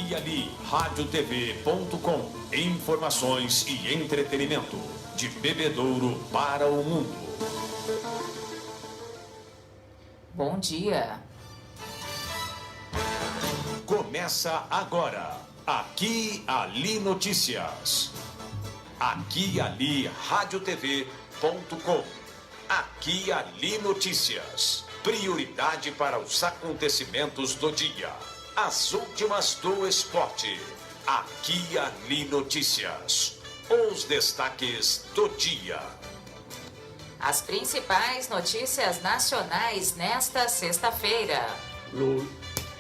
Aqui e Ali, radiotv.com. Informações e entretenimento. De Bebedouro para o mundo. Bom dia. Começa agora. Aqui e Ali Notícias. Aqui e Ali, radiotv.com. Aqui e Ali Notícias. Prioridade para os acontecimentos do dia. As últimas do esporte. Aqui e Ali Notícias. Os destaques do dia. As principais notícias nacionais nesta sexta-feira.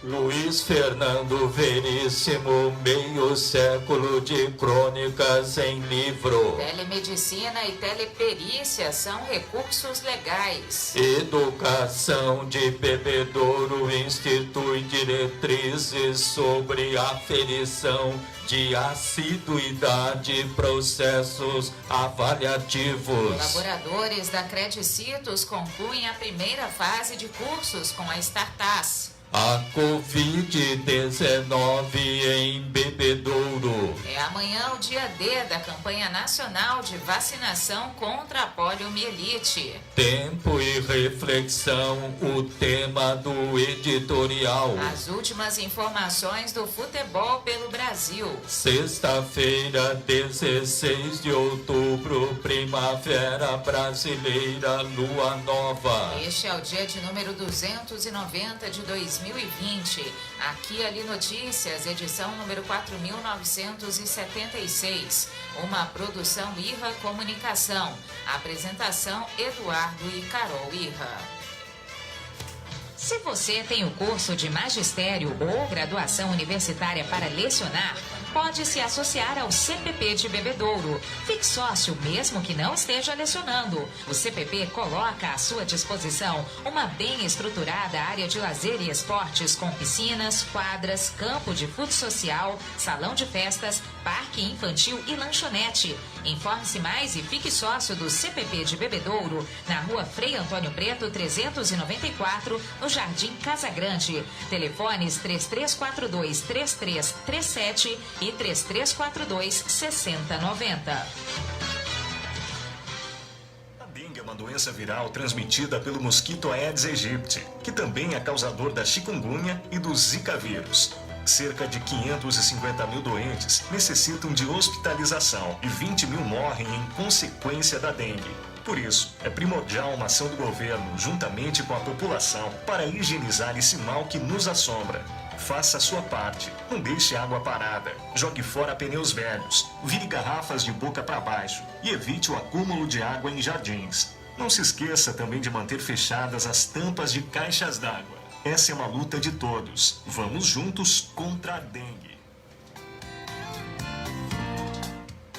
Luiz Fernando Veríssimo, meio século de crônicas em livro. Telemedicina e teleperícia são recursos legais. Educação de Bebedouro institui diretrizes sobre aferição de assiduidade e processos avaliativos. Colaboradores da Credicitos concluem a primeira fase de cursos com a Startas. A Covid-19 em Bebedouro. É amanhã o dia D da campanha nacional de vacinação contra a poliomielite. Tempo e reflexão, o tema do editorial. As últimas informações do futebol pelo Brasil. Sexta-feira, 16 de outubro, Primavera Brasileira, Lua Nova. Este é o dia de número 290 de 2020. Aqui e Ali Notícias, edição número 4.976. Uma produção Irra Comunicação. Apresentação Eduardo e Carol Irra. Se você tem o curso de magistério ou graduação universitária para lecionar, pode se associar ao CPP de Bebedouro. Fique sócio mesmo que não esteja lecionando. O CPP coloca à sua disposição uma bem estruturada área de lazer e esportes com piscinas, quadras, campo de futsal social, salão de festas, parque infantil e lanchonete. Informe-se mais e fique sócio do CPP de Bebedouro, na rua Frei Antônio Preto, 394, no Jardim Casa Grande. Telefones 3342-3337 e 3342-6090. A dengue é uma doença viral transmitida pelo mosquito Aedes aegypti, que também é causador da chikungunya e do Zika vírus. Cerca de 550 mil doentes necessitam de hospitalização e 20 mil morrem em consequência da dengue. Por isso, é primordial uma ação do governo, juntamente com a população, para higienizar esse mal que nos assombra. Faça a sua parte. Não deixe água parada. Jogue fora pneus velhos. Vire garrafas de boca para baixo. E evite o acúmulo de água em jardins. Não se esqueça também de manter fechadas as tampas de caixas d'água. Essa é uma luta de todos. Vamos juntos contra a dengue.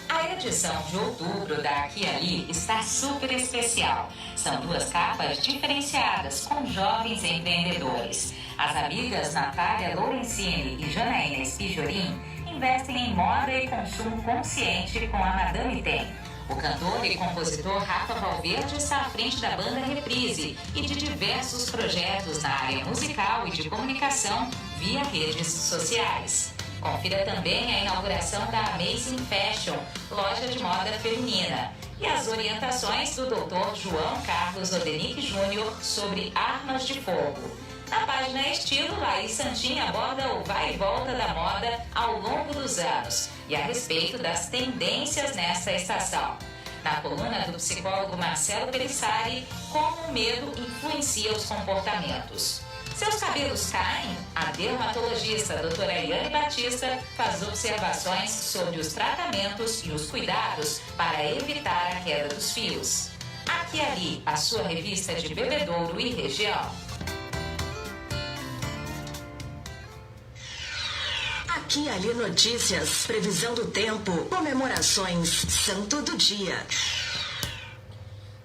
A edição de outubro da Aqui e Ali está super especial. São duas capas diferenciadas com jovens empreendedores. As amigas Natália Lorenzini e Janaína Pijorim investem em moda e consumo consciente com a Madame Tem. O cantor e compositor Rafa Valverde está à frente da banda Reprise e de diversos projetos na área musical e de comunicação via redes sociais. Confira também a inauguração da Amazing Fashion, loja de moda feminina, e as orientações do Dr. João Carlos Odenick Júnior sobre armas de fogo. Na página Estilo, Laís Santin aborda o vai e volta da moda ao longo dos anos e a respeito das tendências nesta estação. Na coluna do psicólogo Marcelo Pelissari, como o medo influencia os comportamentos. Seus cabelos caem? A dermatologista doutora Eliane Batista faz observações sobre os tratamentos e os cuidados para evitar a queda dos fios. Aqui e Ali, a sua revista de Bebedouro e região. Aqui e Ali Notícias, previsão do tempo, comemorações, santo do dia.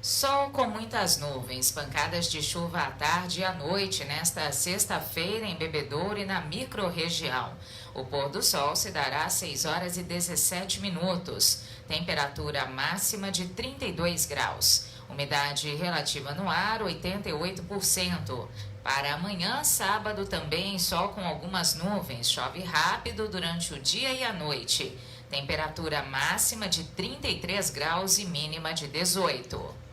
Sol com muitas nuvens, pancadas de chuva à tarde e à noite nesta sexta-feira em Bebedouro e na microrregião. O pôr do sol se dará às 6 horas e 17 minutos. Temperatura máxima de 32 graus. Umidade relativa no ar, 88%. Para amanhã, sábado, também sol com algumas nuvens. Chove rápido durante o dia e a noite. Temperatura máxima de 33 graus e mínima de 18.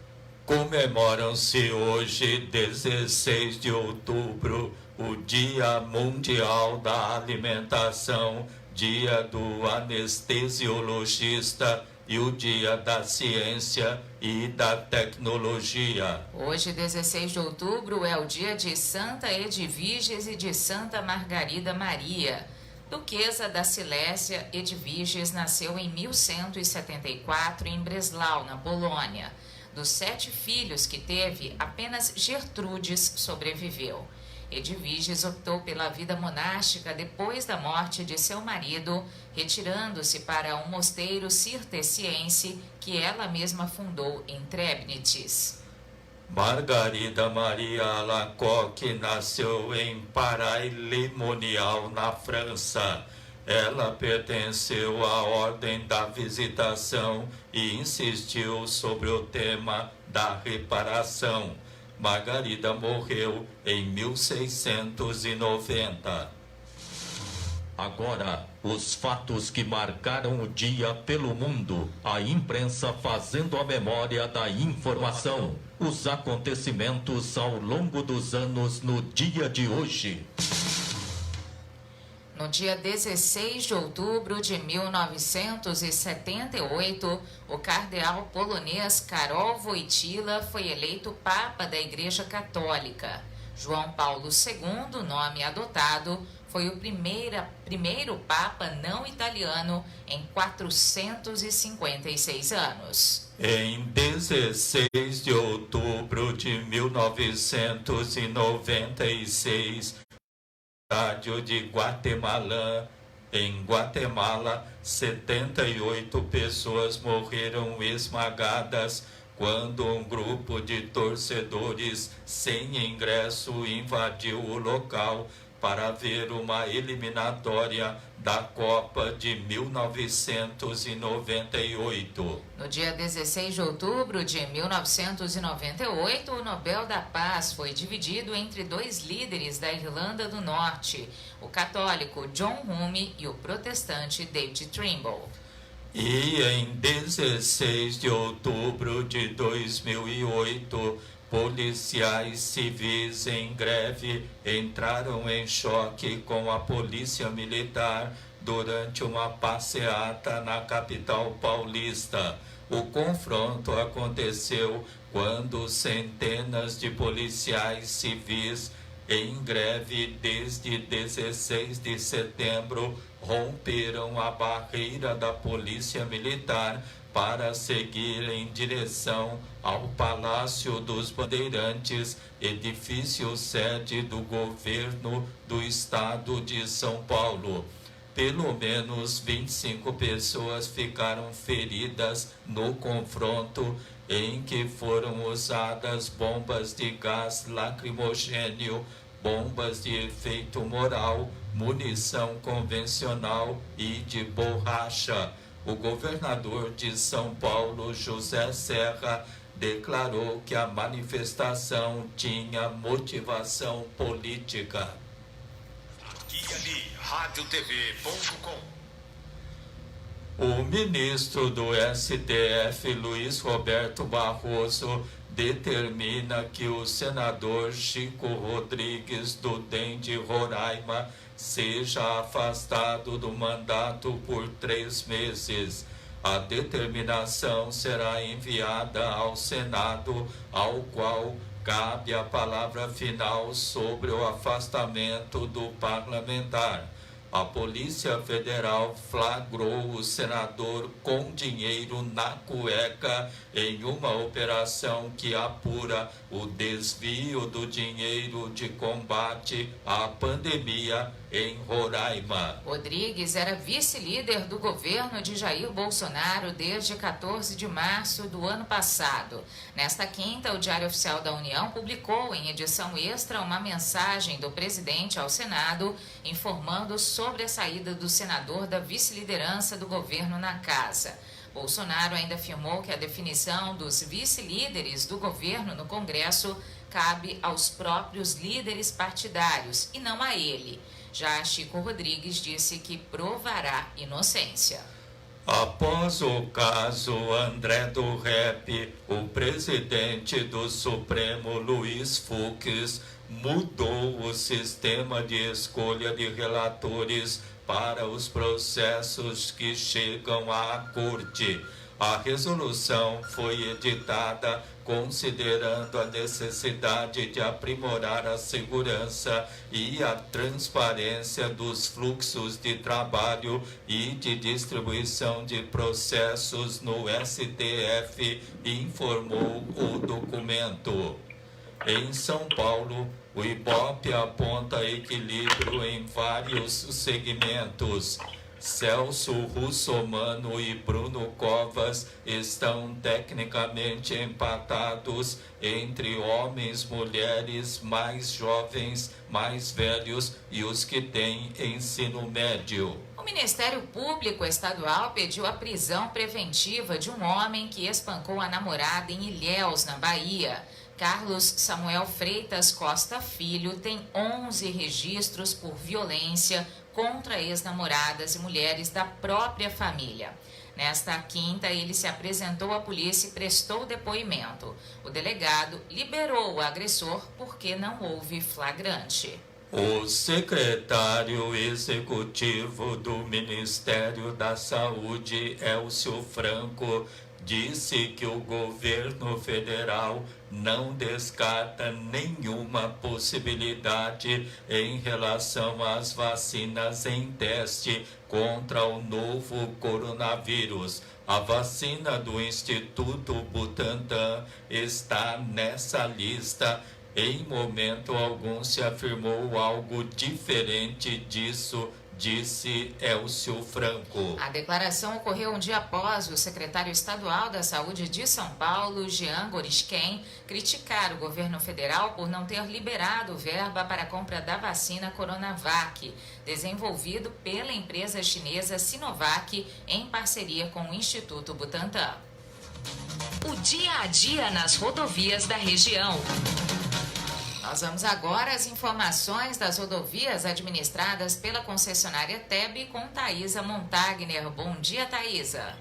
Comemoram-se hoje, 16 de outubro, o Dia Mundial da Alimentação, Dia do Anestesiologista e o Dia da Ciência e da Tecnologia. Hoje, 16 de outubro, é o dia de Santa Edviges e de Santa Margarida Maria. Duquesa da Silésia, Edviges nasceu em 1174 em Breslau, na Polônia. Dos 7 filhos que teve, apenas Gertrudes sobreviveu. Edviges optou pela vida monástica depois da morte de seu marido, retirando-se para um mosteiro cisterciense que ela mesma fundou em Trebnitz. Margarida Maria Alacoque nasceu em Paray-le-Monial, na França. Ela pertenceu à Ordem da Visitação e insistiu sobre o tema da reparação. Margarida morreu em 1690. Agora, os fatos que marcaram o dia pelo mundo. A imprensa fazendo a memória da informação. Os acontecimentos ao longo dos anos no dia de hoje. No dia 16 de outubro de 1978, o cardeal polonês Karol Wojtyła foi eleito Papa da Igreja Católica. João Paulo II, nome adotado, foi o primeiro Papa não italiano em 456 anos. Em 16 de outubro de 1996, estádio de Guatemala, em Guatemala, 78 pessoas morreram esmagadas quando um grupo de torcedores sem ingresso invadiu o local para ver uma eliminatória da Copa de 1998. No dia 16 de outubro de 1998, o Nobel da Paz foi dividido entre 2 líderes da Irlanda do Norte, o católico John Hume e o protestante David Trimble. E em 16 de outubro de 2008, policiais civis em greve entraram em choque com a polícia militar durante uma passeata na capital paulista. O confronto aconteceu quando centenas de policiais civis em greve desde 16 de setembro romperam a barreira da polícia militar para seguir em direção ao Palácio dos Bandeirantes, edifício sede do governo do estado de São Paulo. Pelo menos 25 pessoas ficaram feridas no confronto, em que foram usadas bombas de gás lacrimogêneo, bombas de efeito moral, munição convencional e de borracha. O governador de São Paulo, José Serra, declarou que a manifestação tinha motivação política. Aqui e ali, radiotv.com. O ministro do STF, Luiz Roberto Barroso, determina que o senador Chico Rodrigues, do DEM de Roraima, seja afastado do mandato por 3 meses. A determinação será enviada ao Senado, ao qual cabe a palavra final sobre o afastamento do parlamentar. A Polícia Federal flagrou o senador com dinheiro na cueca em uma operação que apura o desvio do dinheiro de combate à pandemia em Roraima. Rodrigues era vice-líder do governo de Jair Bolsonaro desde 14 de março do ano passado. Nesta quinta, o Diário Oficial da União publicou em edição extra uma mensagem do presidente ao Senado informando sobre a saída do senador da vice-liderança do governo na casa. Bolsonaro ainda afirmou que a definição dos vice-líderes do governo no Congresso cabe aos próprios líderes partidários e não a ele. Já Chico Rodrigues disse que provará inocência. Após o caso André do Rep, o presidente do Supremo, Luiz Fux, mudou o sistema de escolha de relatores para os processos que chegam à Corte. A resolução foi editada considerando a necessidade de aprimorar a segurança e a transparência dos fluxos de trabalho e de distribuição de processos no STF, informou o documento. Em São Paulo, o Ibope aponta equilíbrio em vários segmentos. Celso Russomano e Bruno Covas estão tecnicamente empatados entre homens, mulheres, mais jovens, mais velhos e os que têm ensino médio. O Ministério Público Estadual pediu a prisão preventiva de um homem que espancou a namorada em Ilhéus, na Bahia. Carlos Samuel Freitas Costa Filho tem 11 registros por violência contra ex-namoradas e mulheres da própria família. Nesta quinta, ele se apresentou à polícia e prestou depoimento. O delegado liberou o agressor porque não houve flagrante. O secretário executivo do Ministério da Saúde, Elcio Franco, disse que o governo federal não descarta nenhuma possibilidade em relação às vacinas em teste contra o novo coronavírus. A vacina do Instituto Butantan está nessa lista. Em momento algum se afirmou algo diferente disso, disse Elcio Franco. A declaração ocorreu um dia após o secretário estadual da Saúde de São Paulo, Jean Gorisken, criticar o governo federal por não ter liberado verba para a compra da vacina Coronavac, desenvolvido pela empresa chinesa Sinovac em parceria com o Instituto Butantan. O dia a dia nas rodovias da região. Nós vamos agora às informações das rodovias administradas pela concessionária TEB com Thaisa Montagner. Bom dia, Thaisa.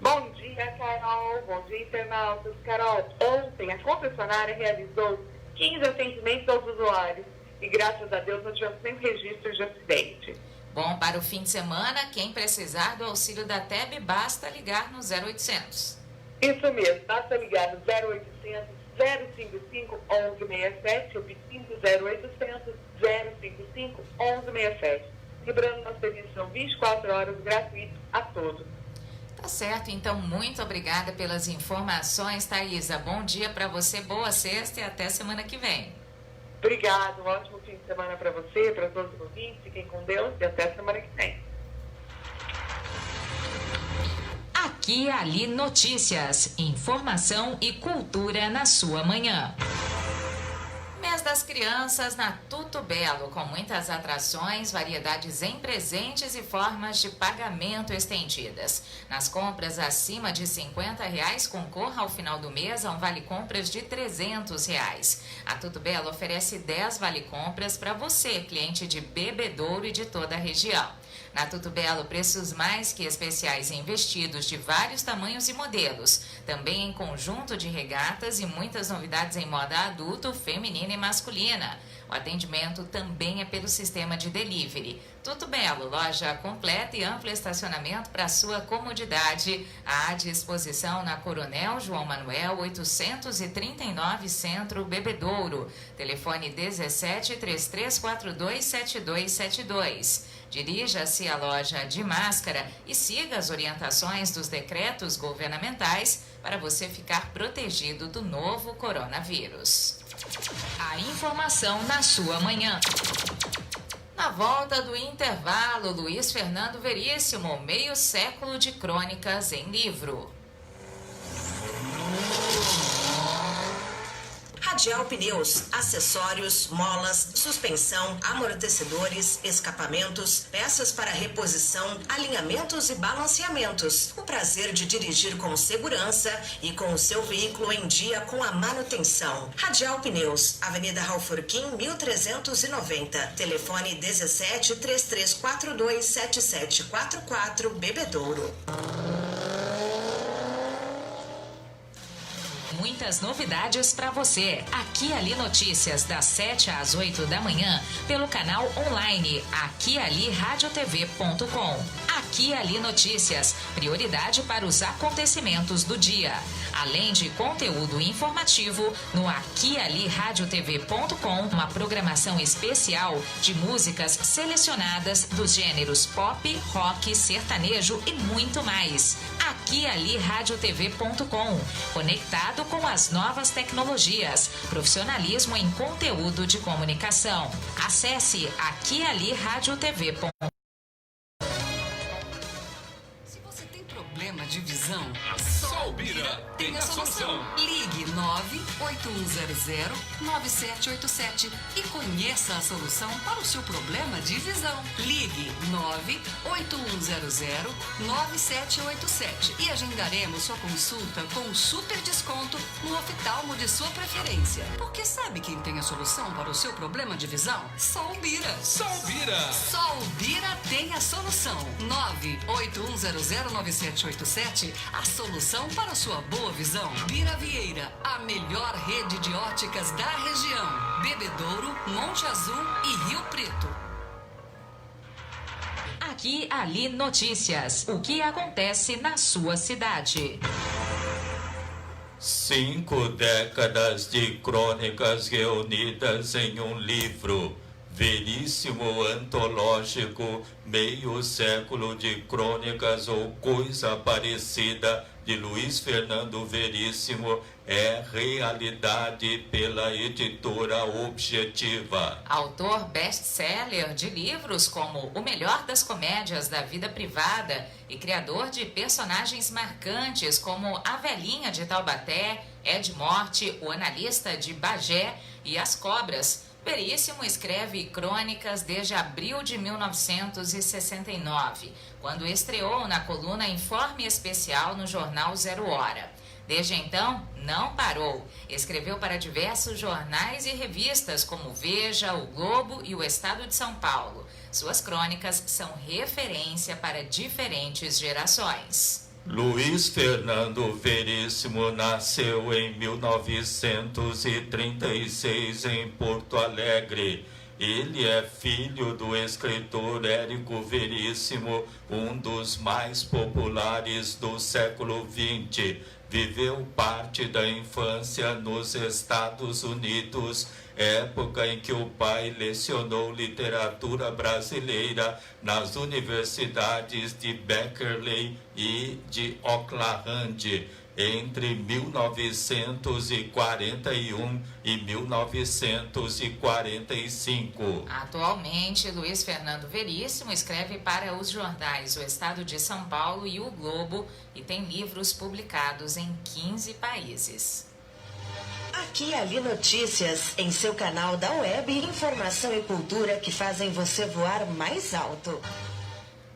Bom dia, Carol. Bom dia, internautas. Carol, ontem a concessionária realizou 15 atendimentos aos usuários e, graças a Deus, não tivemos nem registro de acidente. Bom, para o fim de semana, quem precisar do auxílio da TEB, basta ligar no 0800. Isso mesmo, basta ligar no 0800 055 1167, repetindo 0800 055 1167. Lembrando, nosso serviço são 24 horas, gratuito a todos. Tá certo, então muito obrigada pelas informações, Thaisa. Bom dia para você, boa sexta e até semana que vem. Obrigado, um ótimo fim de semana para você, para todos os ouvintes, fiquem com Deus e até semana que vem. Aqui e ali notícias, informação e cultura na sua manhã. Mês das Crianças na Tuto Belo, com muitas atrações, variedades em presentes e formas de pagamento estendidas. Nas compras acima de R$50, concorra ao final do mês a um vale-compras de R$300. A Tuto Belo oferece 10 vale-compras para você, cliente de Bebedouro e de toda a região. Na Tuto Belo, preços mais que especiais em vestidos de vários tamanhos e modelos. Também em conjunto de regatas e muitas novidades em moda adulto, feminina e masculina. O atendimento também é pelo sistema de delivery. Tuto Belo, loja completa e amplo estacionamento para sua comodidade. À disposição na Coronel João Manuel 839 Centro Bebedouro. Telefone 17 3342 7272. Dirija-se à loja de máscara e siga as orientações dos decretos governamentais para você ficar protegido do novo coronavírus. A informação na sua manhã. Na volta do intervalo, Luiz Fernando Veríssimo, meio século de crônicas em livro. Radial Pneus, acessórios, molas, suspensão, amortecedores, escapamentos, peças para reposição, alinhamentos e balanceamentos. O prazer de dirigir com segurança e com o seu veículo em dia com a manutenção. Radial Pneus, Avenida Raufurquim, 1390. Telefone 17 3342 7744, Bebedouro. Muitas novidades para você. Aqui Ali Notícias, das 7 às 8 da manhã, pelo canal online aquialiradiotv.com. Aqui Ali Notícias, prioridade para os acontecimentos do dia. Além de conteúdo informativo, no aquialiradiotv.com, uma programação especial de músicas selecionadas dos gêneros pop, rock, sertanejo e muito mais. Aquialiradiotv.com, conectado com as novas tecnologias, profissionalismo em conteúdo de comunicação. Acesse aquialiradiotv.com. Se você tem problema de visão, Sol Bira tem a solução. Ligue 98100-9787 e conheça a solução para o seu problema de visão. Ligue 98100-9787 e agendaremos sua consulta com um super desconto no oftalmo de sua preferência. Porque sabe quem tem a solução para o seu problema de visão? Sol Bira. Sol Bira. Sol Bira tem a solução. 98100-9787, a solução para a sua boa visão. Bira Vieira, a melhor rede de óticas da região. Bebedouro, Monte Azul e Rio Preto. Aqui Ali Notícias. O que acontece na sua cidade? 5 décadas de crônicas reunidas em um livro. Veríssimo antológico, meio século de crônicas ou coisa parecida, de Luiz Fernando Veríssimo, é realidade pela editora Objetiva. Autor best-seller de livros como O Melhor das Comédias da Vida Privada e criador de personagens marcantes como A Velhinha de Taubaté, Ed Morte, o Analista de Bagé e As Cobras, Veríssimo escreve crônicas desde abril de 1969, quando estreou na coluna Informe Especial no jornal Zero Hora. Desde então, não parou. Escreveu para diversos jornais e revistas como Veja, o Globo e o Estado de São Paulo. Suas crônicas são referência para diferentes gerações. Luiz Fernando Veríssimo nasceu em 1936 em Porto Alegre. Ele é filho do escritor Érico Veríssimo, um dos mais populares do século XX. Viveu parte da infância nos Estados Unidos, época em que o pai lecionou literatura brasileira nas universidades de Berkeley e de Oakland, entre 1941 e 1945. Atualmente, Luiz Fernando Veríssimo escreve para os jornais O Estado de São Paulo e o Globo e tem livros publicados em 15 países. Aqui Ali Notícias, em seu canal da web, informação e cultura que fazem você voar mais alto.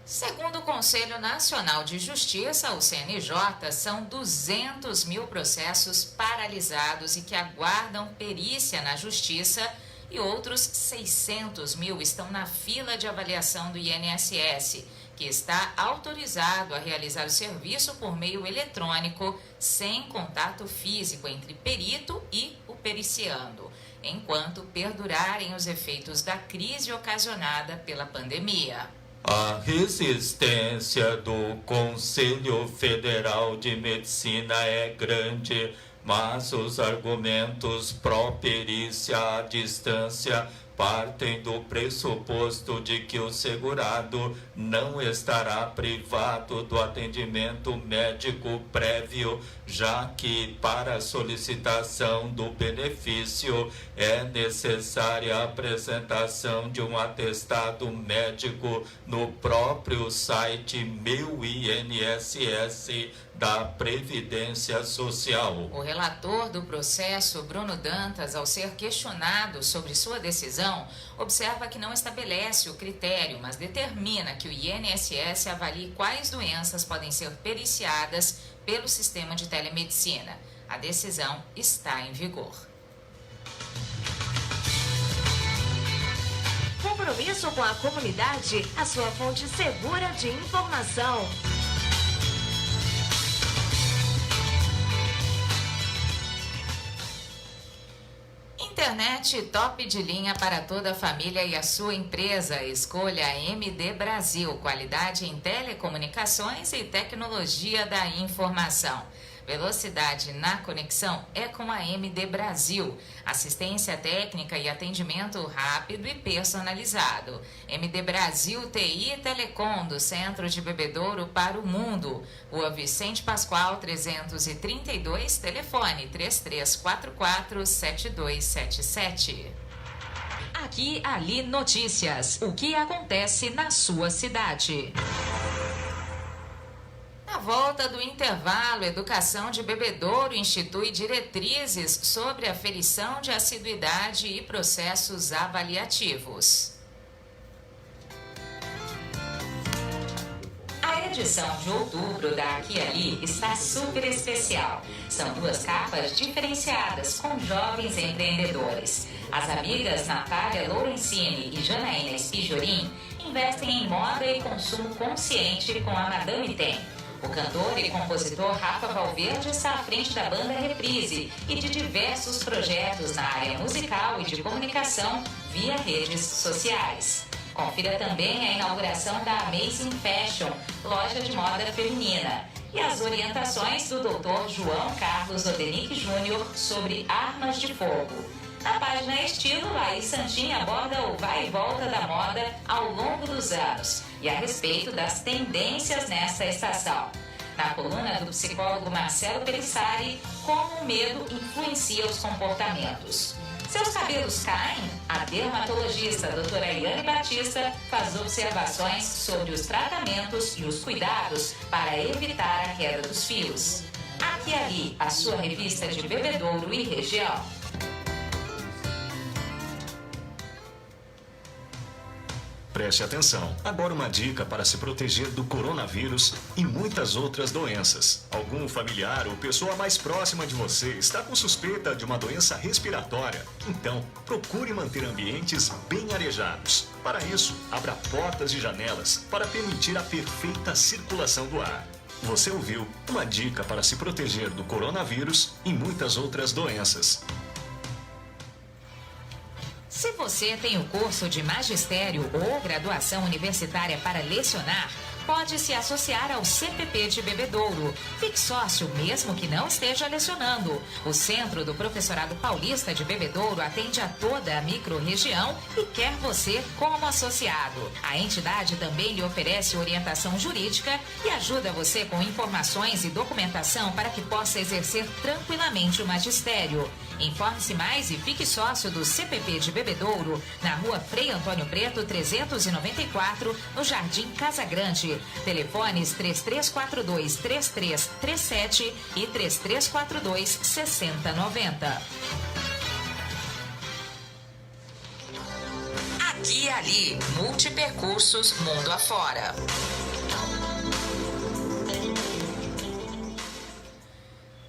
Segundo o Conselho Nacional de Justiça, o CNJ, são 200 mil processos paralisados e que aguardam perícia na Justiça e outros 600 mil estão na fila de avaliação do INSS, que está autorizado a realizar o serviço por meio eletrônico, sem contato físico entre perito e o periciando, enquanto perdurarem os efeitos da crise ocasionada pela pandemia. A resistência do Conselho Federal de Medicina é grande, mas os argumentos pró-perícia à distância partem do pressuposto de que o segurado não estará privado do atendimento médico prévio, já que para a solicitação do benefício é necessária a apresentação de um atestado médico no próprio site Meu INSS da Previdência Social. O relator do processo, Bruno Dantas, ao ser questionado sobre sua decisão, observa que não estabelece o critério, mas determina que o INSS avalie quais doenças podem ser periciadas pelo sistema de telemedicina. A decisão está em vigor. Compromisso com a comunidade, a sua fonte segura de informação. Internet top de linha para toda a família e a sua empresa. Escolha a MD Brasil, qualidade em telecomunicações e tecnologia da informação. Velocidade na conexão é com a MD Brasil. Assistência técnica e atendimento rápido e personalizado. MD Brasil TI e Telecom, do Centro de Bebedouro para o Mundo. Rua Vicente Pascoal 332, telefone 3344-7277. Aqui, ali, notícias. O que acontece na sua cidade? Na volta do intervalo, Educação de Bebedouro institui diretrizes sobre aferição de assiduidade e processos avaliativos. A edição de outubro da Aqui e Ali está super especial. São 2 capas diferenciadas com jovens empreendedores. As amigas Natália Lorenzini e Janaína Spijorin investem em moda e consumo consciente com a Madame Tem. O cantor e compositor Rafa Valverde está à frente da banda Reprise e de diversos projetos na área musical e de comunicação via redes sociais. Confira também a inauguração da Amazing Fashion, loja de moda feminina, e as orientações do Dr. João Carlos Odenick Júnior sobre armas de fogo. Na página Estilo, Laís Santin aborda o vai e volta da moda ao longo dos anos e a respeito das tendências nesta estação. Na coluna do psicólogo Marcelo Pelissari, como o medo influencia os comportamentos. Seus cabelos caem? A dermatologista doutora Eliane Batista faz observações sobre os tratamentos e os cuidados para evitar a queda dos fios. Aqui e Ali, a sua revista de Bebedouro e região. Preste atenção. Agora uma dica para se proteger do coronavírus e muitas outras doenças. Algum familiar ou pessoa mais próxima de você está com suspeita de uma doença respiratória? Então, procure manter ambientes bem arejados. Para isso, abra portas e janelas para permitir a perfeita circulação do ar. Você ouviu uma dica para se proteger do coronavírus e muitas outras doenças. Se você tem o curso de magistério ou graduação universitária para lecionar, pode se associar ao CPP de Bebedouro. Fique sócio mesmo que não esteja lecionando. O Centro do Professorado Paulista de Bebedouro atende a toda a microrregião e quer você como associado. A entidade também lhe oferece orientação jurídica e ajuda você com informações e documentação para que possa exercer tranquilamente o magistério. Informe-se mais e fique sócio do CPP de Bebedouro, na Rua Frei Antônio Preto, 394, no Jardim Casa Grande. Telefones 3342-3337 e 3342-6090. Aqui e Ali, multipercursos mundo afora.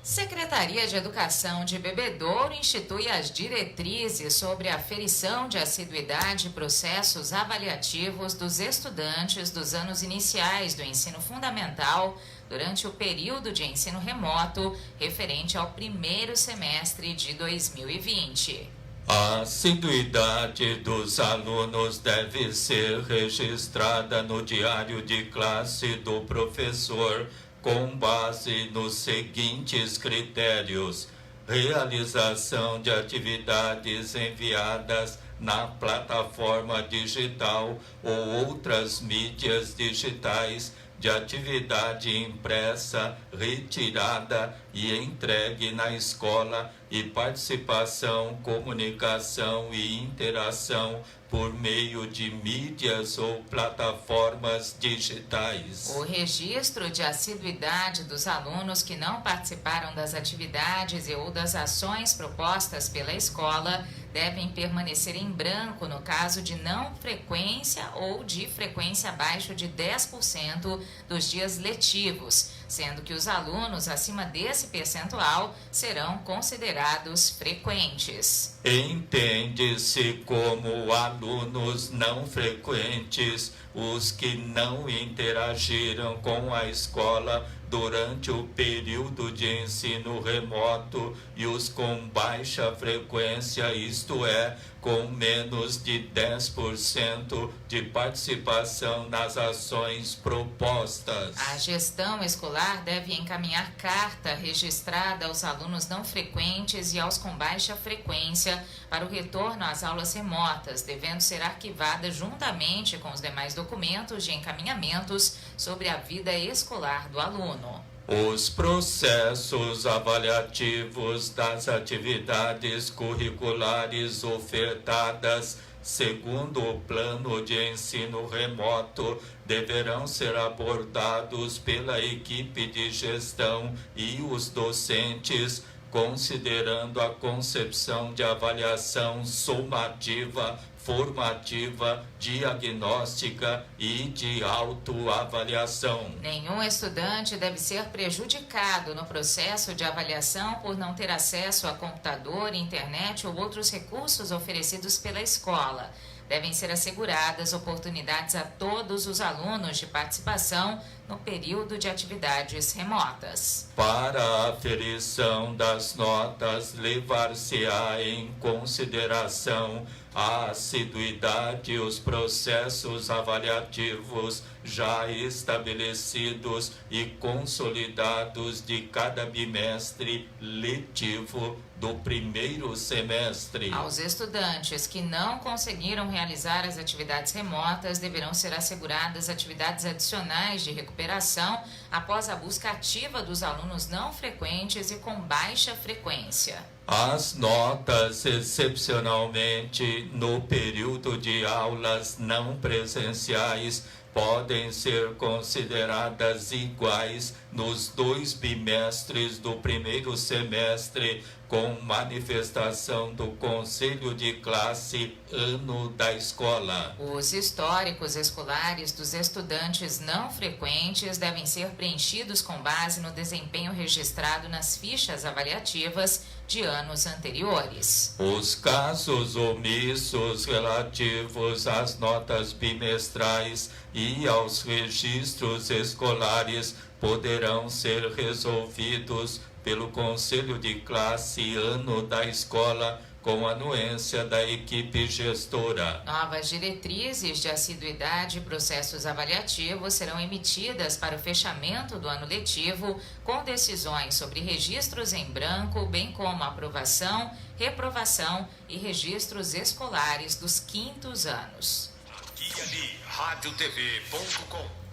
Secretaria de Educação de Bebedouro institui as diretrizes sobre a aferição de assiduidade e processos avaliativos dos estudantes dos anos iniciais do ensino fundamental durante o período de ensino remoto referente ao primeiro semestre de 2020. A assiduidade dos alunos deve ser registrada no diário de classe do professor, com base nos seguintes critérios: realização de atividades enviadas na plataforma digital ou outras mídias digitais de atividade impressa, retirada e entregue na escola e participação, comunicação e interação por meio de mídias ou plataformas digitais. O registro de assiduidade dos alunos que não participaram das atividades e ou das ações propostas pela escola devem permanecer em branco no caso de não frequência ou de frequência abaixo de 10% dos dias letivos, sendo que os alunos acima desse percentual serão considerados frequentes. Entende-se como alunos não frequentes os que não interagiram com a escola durante o período de ensino remoto e os com baixa frequência, isto é, com menos de 10% de participação nas ações propostas. A gestão escolar deve encaminhar carta registrada aos alunos não frequentes e aos com baixa frequência para o retorno às aulas remotas, devendo ser arquivada juntamente com os demais documentos de encaminhamentos sobre a vida escolar do aluno. Os processos avaliativos das atividades curriculares ofertadas segundo o plano de ensino remoto deverão ser abordados pela equipe de gestão e os docentes, considerando a concepção de avaliação sumativa, formativa, diagnóstica e de autoavaliação. Nenhum estudante deve ser prejudicado no processo de avaliação por não ter acesso a computador, internet ou outros recursos oferecidos pela escola. Devem ser asseguradas oportunidades a todos os alunos de participação no período de atividades remotas. Para a aferição das notas, levar-se-á em consideração a assiduidade e os processos avaliativos já estabelecidos e consolidados de cada bimestre letivo do primeiro semestre. Aos estudantes que não conseguiram realizar as atividades remotas, deverão ser asseguradas atividades adicionais de recuperação após a busca ativa dos alunos não frequentes e com baixa frequência. As notas, excepcionalmente no período de aulas não presenciais, podem ser consideradas iguais nos 2 bimestres do primeiro semestre, com manifestação do Conselho de Classe ano da escola. Os históricos escolares dos estudantes não frequentes devem ser preenchidos com base no desempenho registrado nas fichas avaliativas de anos anteriores. Os casos omissos relativos às notas bimestrais e aos registros escolares poderão ser resolvidos pelo Conselho de Classe ano da escola com anuência da equipe gestora. Novas diretrizes de assiduidade e processos avaliativos serão emitidas para o fechamento do ano letivo, com decisões sobre registros em branco, bem como aprovação, reprovação e registros escolares dos 5º anos. Aqui ali, radiotv.com.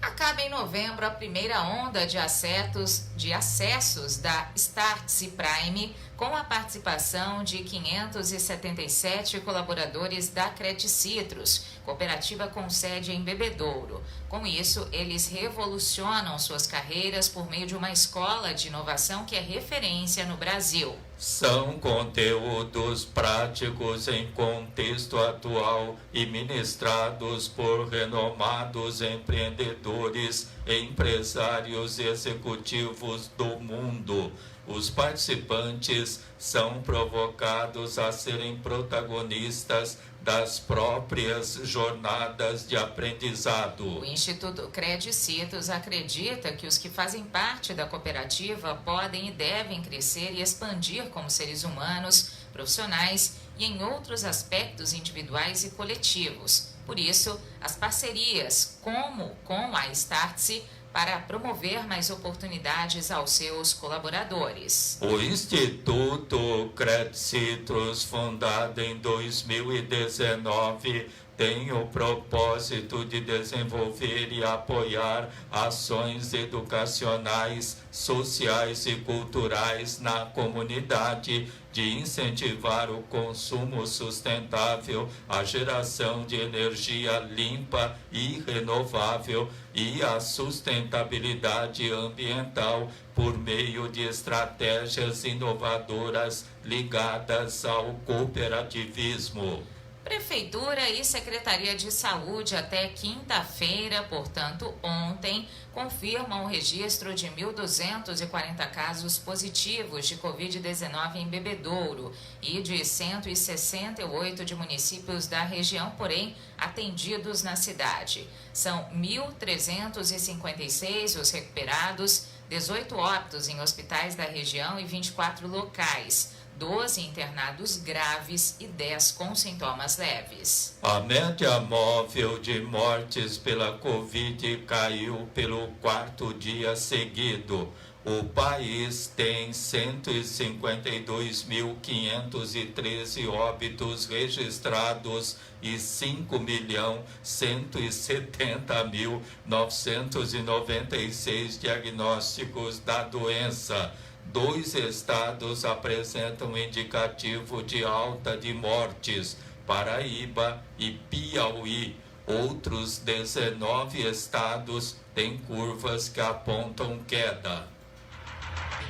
Acaba em novembro a primeira onda de acessos da Startse Prime, com a participação de 577 colaboradores da Credicitrus, cooperativa com sede em Bebedouro. Com isso, eles revolucionam suas carreiras por meio de uma escola de inovação que é referência no Brasil. São conteúdos práticos em contexto atual e ministrados por renomados empreendedores, empresários e executivos do mundo. Os participantes são provocados a serem protagonistas das próprias jornadas de aprendizado. O Instituto Credicitrus acredita que os que fazem parte da cooperativa podem e devem crescer e expandir como seres humanos, profissionais e em outros aspectos individuais e coletivos. Por isso, as parcerias, como com a Startse, para promover mais oportunidades aos seus colaboradores. O Instituto Credcitrus, fundado em 2019, tem o propósito de desenvolver e apoiar ações educacionais, sociais e culturais na comunidade, de incentivar o consumo sustentável, a geração de energia limpa e renovável e a sustentabilidade ambiental por meio de estratégias inovadoras ligadas ao cooperativismo. Prefeitura e Secretaria de Saúde até quinta-feira, portanto ontem, confirmam o registro de 1.240 casos positivos de Covid-19 em Bebedouro e de 168 de municípios da região, porém atendidos na cidade. São 1.356 os recuperados, 18 óbitos em hospitais da região e 24 locais. 12 internados graves e 10 com sintomas leves. A média móvel de mortes pela Covid caiu pelo 4º dia seguido. O país tem 152.513 óbitos registrados e 5.170.996 diagnósticos da doença. 2 estados apresentam indicativo de alta de mortes, Paraíba e Piauí. Outros 19 estados têm curvas que apontam queda.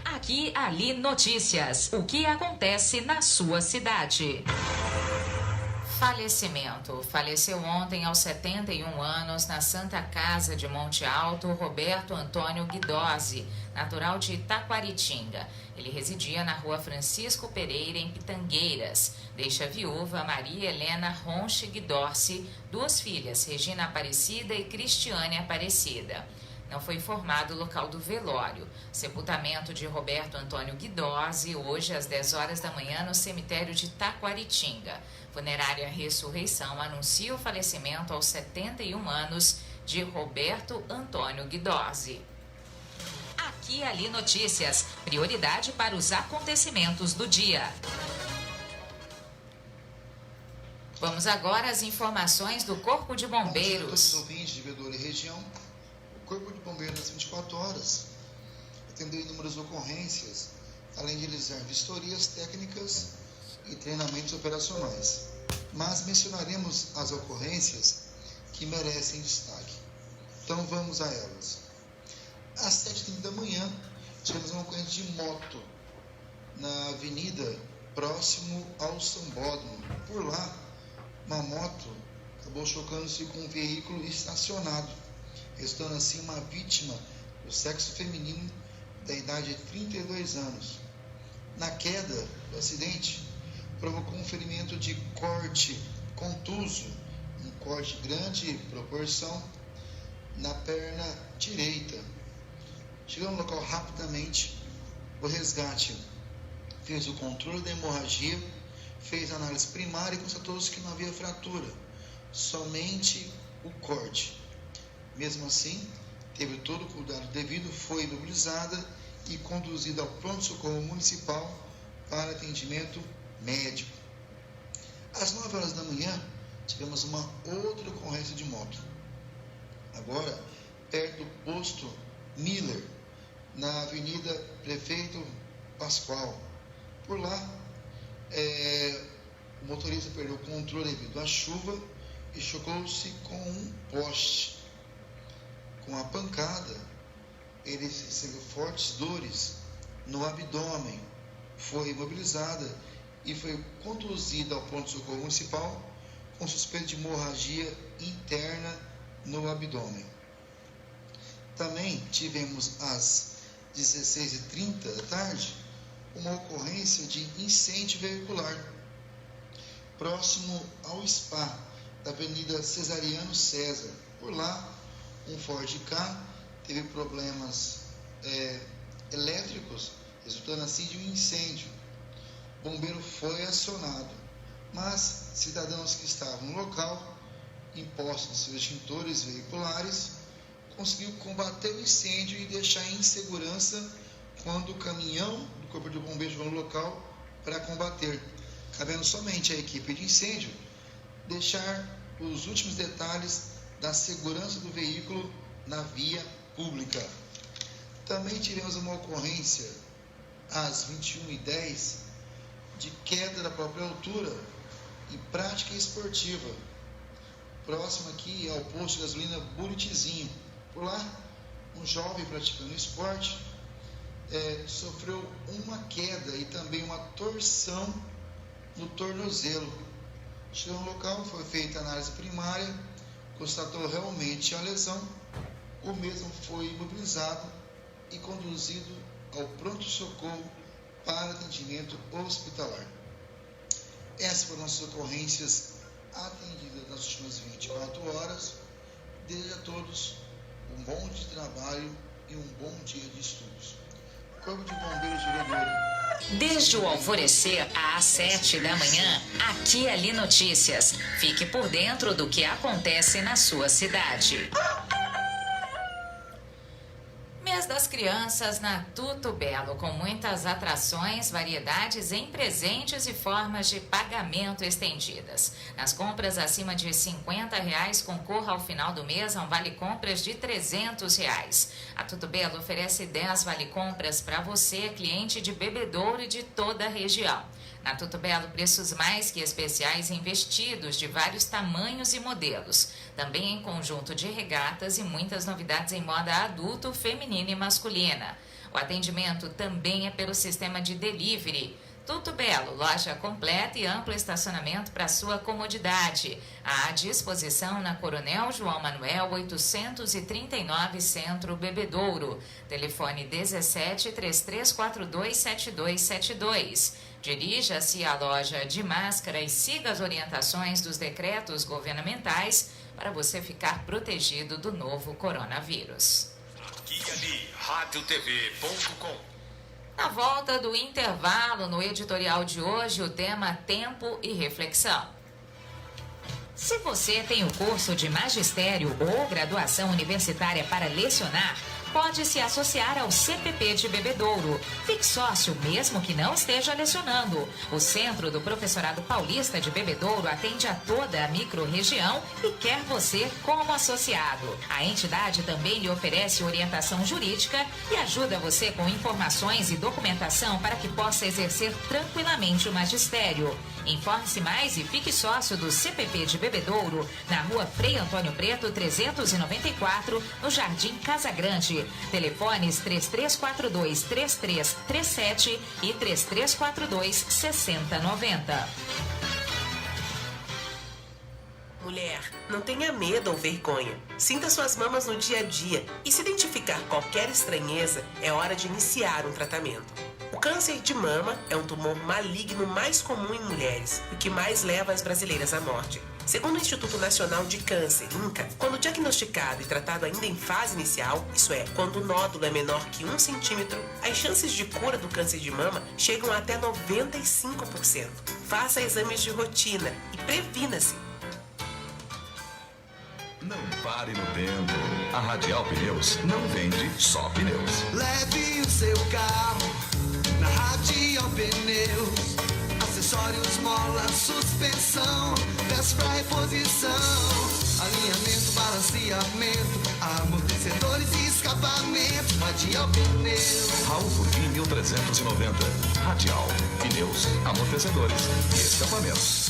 Aqui, ali, notícias. O que acontece na sua cidade? Falecimento. Faleceu ontem aos 71 anos na Santa Casa de Monte Alto, Roberto Antônio Guidozzi, natural de Taquaritinga. Ele residia na rua Francisco Pereira, em Pitangueiras. Deixa viúva Maria Helena Ronche Guidozzi, 2 filhas, Regina Aparecida e Cristiane Aparecida. Não foi informado o local do velório. Sepultamento de Roberto Antônio Guidozzi, hoje às 10 horas da manhã, no cemitério de Taquaritinga. Funerária Ressurreição anuncia o falecimento aos 71 anos de Roberto Antônio Guidozzi. Aqui e ali notícias. Prioridade para os acontecimentos do dia. Vamos agora às informações do Corpo de Bombeiros. Bom dia a todos os ouvintes de Bebedouro e região. O Corpo de Bombeiros nas 24 horas atendeu inúmeras ocorrências, além de realizar vistorias técnicas e treinamentos operacionais. Mas mencionaremos as ocorrências que merecem destaque. Então vamos a elas. Às 7h30 da manhã, tivemos uma ocorrência de moto na avenida próximo ao Sambódromo. Por lá, uma moto acabou chocando-se com um veículo estacionado, resultando assim uma vítima do sexo feminino da idade de 32 anos. Na queda do acidente, provocou um ferimento de corte contuso, um corte grande proporção na perna direita. Chegou no local rapidamente, o resgate fez o controle da hemorragia, fez a análise primária e constatou-se que não havia fratura, somente o corte. Mesmo assim, teve todo o cuidado devido, foi imobilizada e conduzida ao pronto-socorro municipal para atendimento médico. Às 9 horas da manhã, tivemos uma outra ocorrência de moto. Agora, perto do posto Miller, na Avenida Prefeito Pascoal. Por lá, o motorista perdeu o controle devido à chuva e chocou-se com um poste. Com a pancada, ele recebeu fortes dores no abdômen, foi imobilizada e foi conduzida ao pronto-socorro municipal com suspeita de hemorragia interna no abdômen. Também tivemos às 16h30 da tarde uma ocorrência de incêndio veicular próximo ao SPA da Avenida Cesariano César. Por lá, um Ford Ka teve problemas elétricos, resultando assim de um incêndio. O bombeiro foi acionado, mas cidadãos que estavam no local, impostos seus extintores veiculares, conseguiu combater o incêndio e deixar em segurança quando o caminhão do Corpo de Bombeiros chegou no local para combater, cabendo somente à equipe de incêndio deixar os últimos detalhes da segurança do veículo na via pública. Também tivemos uma ocorrência às 21h10 de queda da própria altura e prática esportiva, próximo aqui ao posto de gasolina Buritizinho. Por lá, um jovem praticando esporte sofreu uma queda e também uma torção no tornozelo. Chegou no local, foi feita a análise primária, constatou realmente a lesão. O mesmo foi imobilizado e conduzido ao pronto-socorro para atendimento hospitalar. Essas foram as ocorrências atendidas nas últimas 24 horas. Desejo a todos um bom dia de trabalho e um bom dia de estudos. Corpo de Bombeiros de Bebedouro. Desde o alvorecer às 7 da manhã, Aqui e Ali Notícias. Fique por dentro do que acontece na sua cidade. Mês das Crianças na Tuto Belo, com muitas atrações, variedades em presentes e formas de pagamento estendidas. Nas compras acima de R$50, concorra ao final do mês a um vale-compras de R$300. A Tuto Belo oferece 10 vale-compras para você, cliente de Bebedouro e de toda a região. Na Tuto Belo, preços mais que especiais em vestidos de vários tamanhos e modelos. Também em conjunto de regatas e muitas novidades em moda adulto, feminina e masculina. O atendimento também é pelo sistema de delivery. Tuto Belo, loja completa e amplo estacionamento para sua comodidade. À disposição na Coronel João Manuel 839 Centro Bebedouro. Telefone 17 3342 7272. Dirija-se à loja de máscara e siga as orientações dos decretos governamentais para você ficar protegido do novo coronavírus. Aqui e Ali, radiotv.com. Na volta do intervalo, no editorial de hoje, o tema Tempo e Reflexão. Se você tem o curso de magistério ou graduação universitária para lecionar, pode se associar ao CPP de Bebedouro. Fique sócio mesmo que não esteja lecionando. O Centro do Professorado Paulista de Bebedouro atende a toda a microrregião e quer você como associado. A entidade também lhe oferece orientação jurídica e ajuda você com informações e documentação para que possa exercer tranquilamente o magistério. Informe-se mais e fique sócio do CPP de Bebedouro, na rua Frei Antônio Preto, 394, no Jardim Casa Grande. Telefones 3342-3337 e 3342-6090. Mulher, não tenha medo ou vergonha. Sinta suas mamas no dia a dia e se identificar qualquer estranheza, é hora de iniciar um tratamento. O câncer de mama é um tumor maligno mais comum em mulheres e que mais leva as brasileiras à morte. Segundo o Instituto Nacional de Câncer, INCA, quando diagnosticado e tratado ainda em fase inicial, isso é, quando o nódulo é menor que 1 centímetro, as chances de cura do câncer de mama chegam até 95%. Faça exames de rotina e previna-se. Não pare no tempo. A Radial Pneus não vende só pneus. Leve o seu carro na Radial Pneus. Acessórios, mola, suspensão, peças para reposição, alinhamento, balanceamento, amortecedores e escapamento. Radial Pneus. Raul Furquim 1390. Radial Pneus, amortecedores e escapamentos.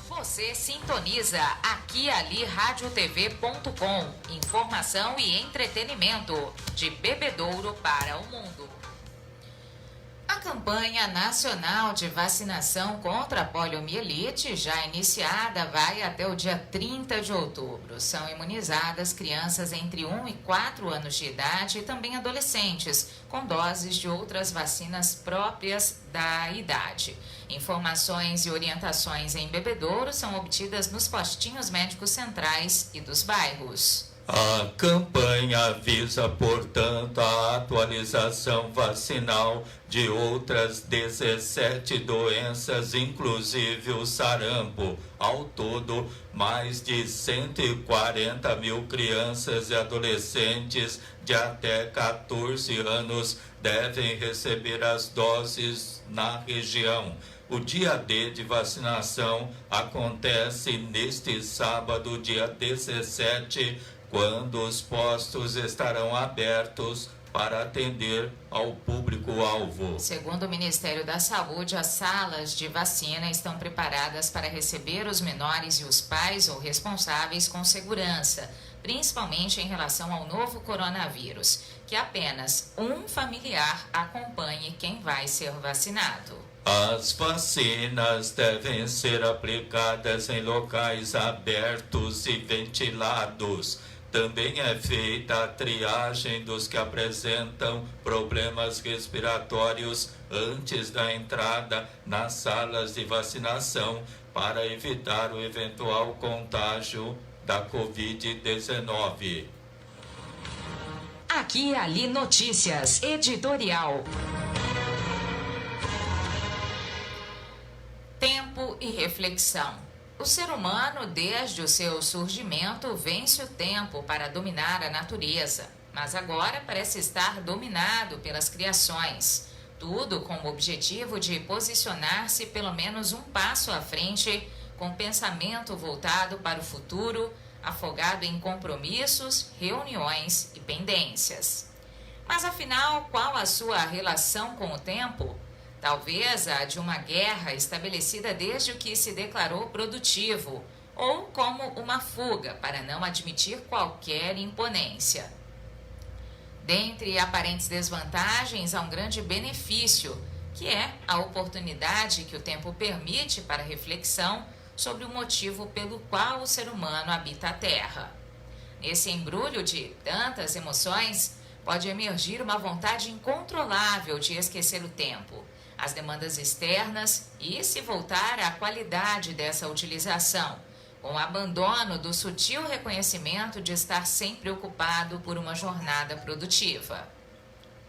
Você sintoniza Aqui e Ali radiotv.com. Informação e entretenimento de Bebedouro para o mundo. A campanha nacional de vacinação contra a poliomielite, já iniciada, vai até o dia 30 de outubro. São imunizadas crianças entre 1 e 4 anos de idade e também adolescentes, com doses de outras vacinas próprias da idade. Informações e orientações em Bebedouro são obtidas nos postinhos médicos centrais e dos bairros. A campanha visa, portanto, a atualização vacinal de outras 17 doenças, inclusive o sarampo. Ao todo, mais de 140 mil crianças e adolescentes de até 14 anos devem receber as doses na região. O dia D de vacinação acontece neste sábado, dia 17, quando os postos estarão abertos para atender ao público-alvo. Segundo o Ministério da Saúde, as salas de vacina estão preparadas para receber os menores e os pais ou responsáveis com segurança, principalmente em relação ao novo coronavírus, que apenas um familiar acompanhe quem vai ser vacinado. As vacinas devem ser aplicadas em locais abertos e ventilados. Também é feita a triagem dos que apresentam problemas respiratórios antes da entrada nas salas de vacinação para evitar o eventual contágio da Covid-19. Aqui e Ali Notícias, editorial. Tempo e reflexão. O ser humano, desde o seu surgimento, vence o tempo para dominar a natureza, mas agora parece estar dominado pelas criações. Tudo com o objetivo de posicionar-se pelo menos um passo à frente, com pensamento voltado para o futuro, afogado em compromissos, reuniões e pendências. Mas afinal, qual a sua relação com o tempo? Talvez a de uma guerra estabelecida desde o que se declarou produtivo, ou como uma fuga para não admitir qualquer imponência. Dentre aparentes desvantagens, há um grande benefício, que é a oportunidade que o tempo permite para reflexão sobre o motivo pelo qual o ser humano habita a Terra. Nesse embrulho de tantas emoções, pode emergir uma vontade incontrolável de esquecer o tempo, as demandas externas e se voltar à qualidade dessa utilização, com o abandono do sutil reconhecimento de estar sempre ocupado por uma jornada produtiva.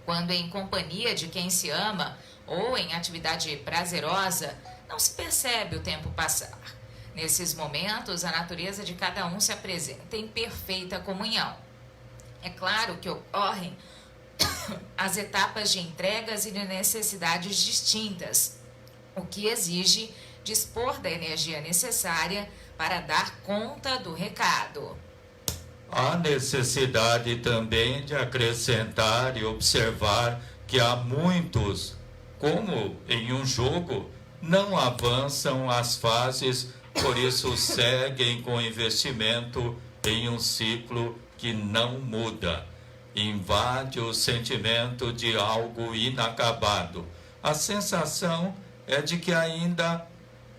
Quando em companhia de quem se ama ou em atividade prazerosa, não se percebe o tempo passar. Nesses momentos, a natureza de cada um se apresenta em perfeita comunhão. É claro que ocorrem as etapas de entregas e de necessidades distintas, o que exige dispor da energia necessária para dar conta do recado. Há necessidade também de acrescentar e observar que há muitos, como em um jogo, não avançam as fases, por isso seguem com investimento em um ciclo que não muda. Invade o sentimento de algo inacabado. A sensação é de que ainda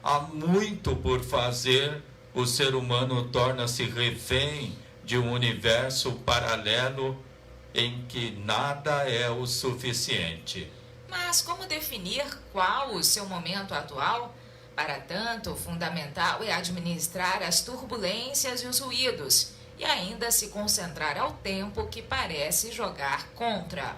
há muito por fazer. O ser humano torna-se refém de um universo paralelo em que nada é o suficiente. Mas como definir qual o seu momento atual? Para tanto, o fundamental é administrar as turbulências e os ruídos, e ainda se concentrar ao tempo que parece jogar contra.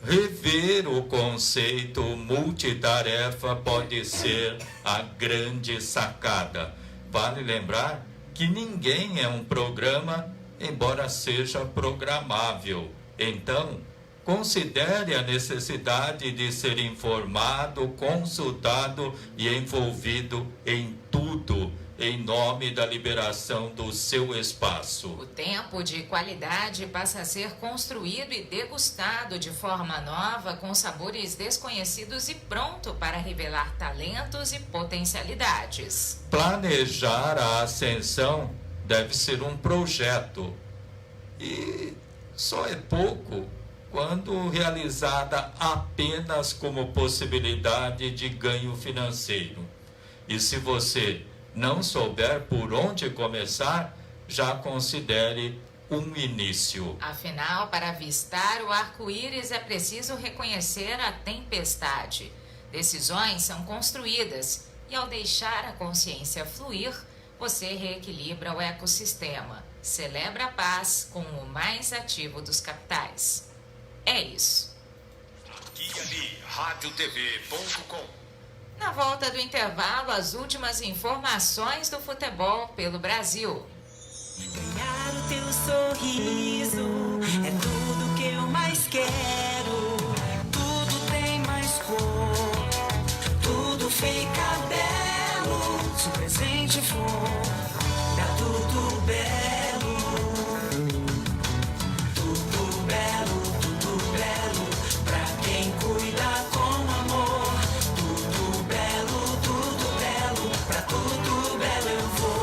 Rever o conceito multitarefa pode ser a grande sacada. Vale lembrar que ninguém é um programa, embora seja programável. Então, considere a necessidade de ser informado, consultado e envolvido em tudo, em nome da liberação do seu espaço. O tempo de qualidade passa a ser construído e degustado de forma nova, com sabores desconhecidos e pronto para revelar talentos e potencialidades. Planejar a ascensão deve ser um projeto e só é pouco quando realizada apenas como possibilidade de ganho financeiro. E se você não souber por onde começar, já considere um início. Afinal, para avistar o arco-íris é preciso reconhecer a tempestade. Decisões são construídas e, ao deixar a consciência fluir, você reequilibra o ecossistema. Celebra a paz com o mais ativo dos capitais. É isso. Aqui e ali, radiotv.com. Na volta do intervalo, as últimas informações do futebol pelo Brasil. Ganhar o teu sorriso é tudo que eu mais quero. Tudo tem mais cor, tudo fica belo. Se o presente for pra tudo belo, tudo belo, tudo belo. Pra quem cuida com amor, tudo belo, pra tudo belo eu vou.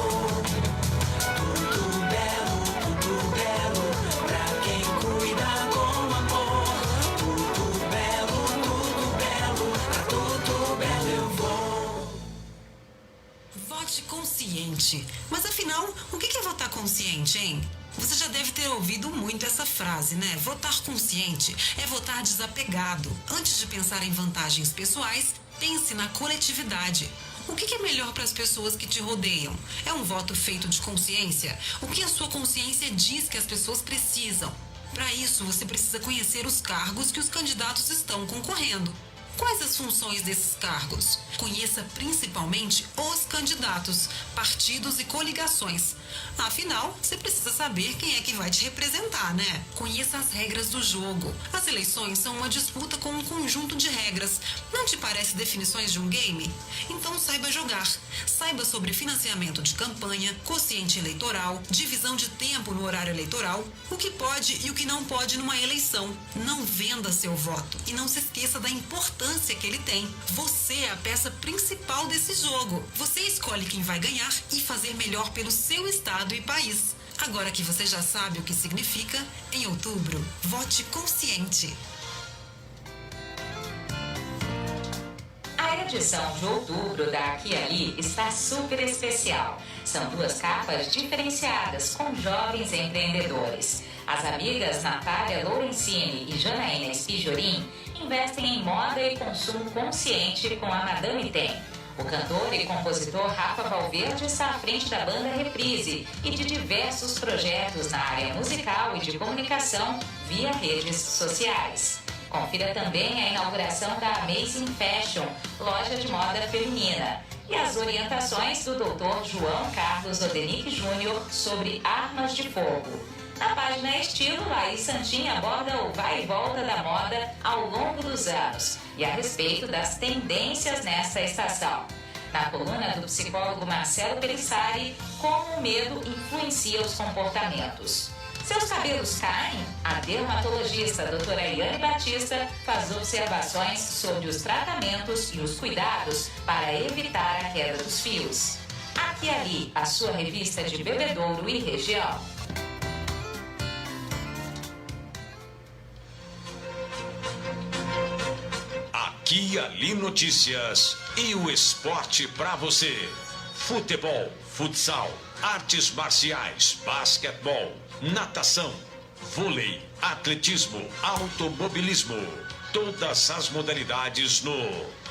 Vote consciente. Mas afinal, o que é votar consciente, hein? Você já deve ter ouvido muito essa frase, né? Votar consciente é votar desapegado. Antes de pensar em vantagens pessoais, pense na coletividade. O que é melhor para as pessoas que te rodeiam? É um voto feito de consciência? O que a sua consciência diz que as pessoas precisam? Para isso, você precisa conhecer os cargos que os candidatos estão concorrendo. Quais as funções desses cargos? Conheça principalmente os candidatos, partidos e coligações. Afinal, você precisa saber quem é que vai te representar, né? Conheça as regras do jogo. As eleições são uma disputa com um conjunto de regras. Não te parece definições de um game? Então saiba jogar. Saiba sobre financiamento de campanha, quociente eleitoral, divisão de tempo no horário eleitoral, o que pode e o que não pode numa eleição. Não venda seu voto e não se esqueça da importância que ele tem. Você é a peça principal desse jogo. Você escolhe quem vai ganhar e fazer melhor pelo seu estado e país. Agora que você já sabe o que significa, em outubro, vote consciente. A edição de outubro da Aqui e Ali está super especial. São 2 capas diferenciadas com jovens empreendedores. As amigas Natália Lorenzini e Janaína Espijorim investem em moda e consumo consciente com a Madame Tem. O cantor e compositor Rafa Valverde está à frente da banda Reprise e de diversos projetos na área musical e de comunicação via redes sociais. Confira também a inauguração da Amazing Fashion, loja de moda feminina, e as orientações do Dr. João Carlos Odenick Júnior sobre armas de fogo. Na página Estilo, Laís Santin aborda o vai e volta da moda ao longo dos anos e a respeito das tendências nesta estação. Na coluna do psicólogo Marcelo Pelissari, como o medo influencia os comportamentos. Seus cabelos caem? A dermatologista doutora Eliane Batista faz observações sobre os tratamentos e os cuidados para evitar a queda dos fios. Aqui e Ali, a sua revista de Bebedouro e região. Aqui e Ali Notícias e o esporte para você. Futebol, futsal, artes marciais, basquetebol, natação, vôlei, atletismo, automobilismo. Todas as modalidades no